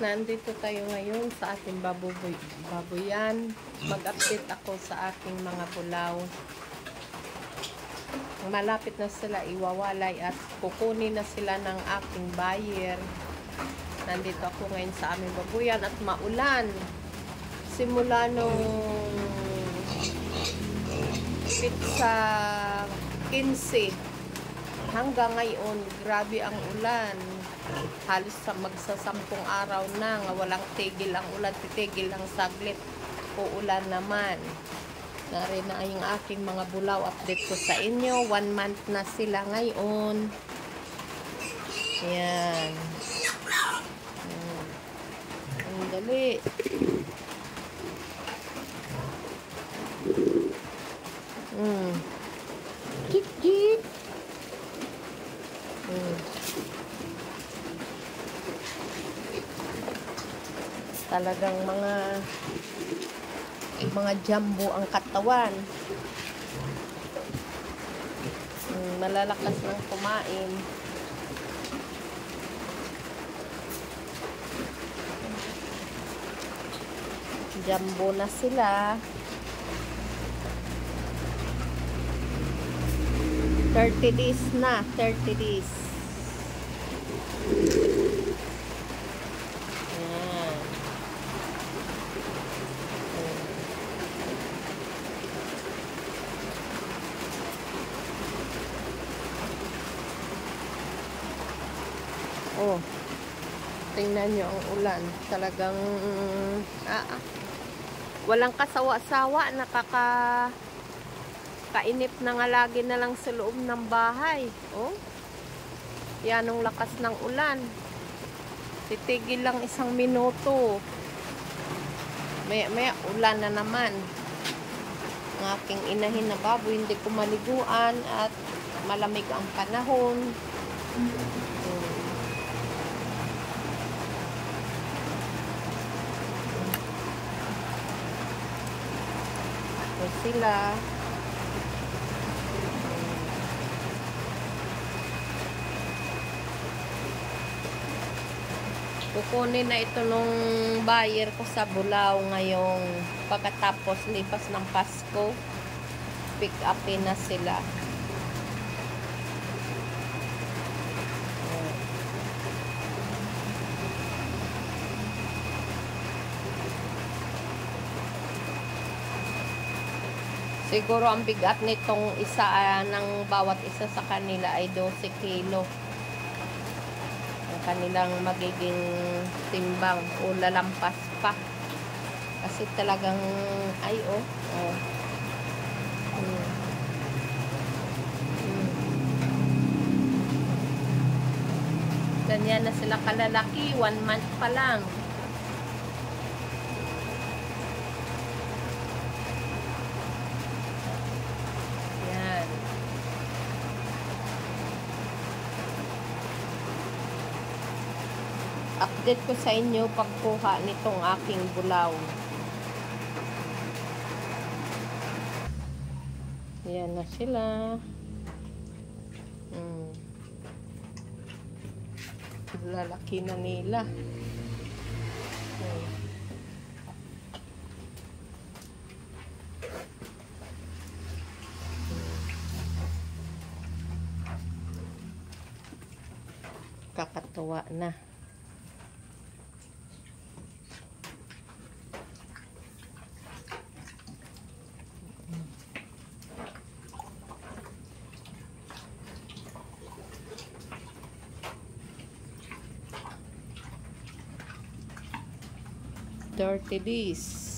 Nandito tayo ngayon sa ating baboyan. Mag-update ako sa aking mga bulaw. Malapit na sila iwawalay at kukunin na sila ng aking buyer. Nandito ako ngayon sa aming baboyan at maulan. Simula nung pizza 15 hanggang ngayon, grabe ang ulan. Halos sa magsasampung araw na nga walang tigil ang ulan, titigil lang saglit, uulan naman. Narin na yung aking mga bulaw, update ko sa inyo. 1 month na sila ngayon. Ayan. Ang dali. Jik jik. Talagang mga jumbo ang katawan. Malalakas ng kumain. Jumbo na sila. 30 days na, 30 days. Oh, tingnan nyo ang ulan. Talagang walang kasawa-sawa. Nakakainip na nga lagi na lang sa loob ng bahay. Oh, yan ang lakas ng ulan. Titigil lang 1 minuto. Maya ulan na naman. Ang aking inahin na baboy, hindi ko maliguan at malamig ang panahon. Sila kukunin na ito nung buyer ko sa bulaw ngayong pagkatapos lipas ng Pasko. Pick upin na sila. Siguro ang bigat nitong isa ng bawat isa sa kanila ay 12 kilo. Ang kanilang magiging timbang o lalampas pa. Kasi talagang ganyan na sila kalalaki, 1 month pa lang. Update ko sa inyo pagkuha nitong aking bulaw. Yan na sila. Lalaki na nila. Kakatuwa na. $30.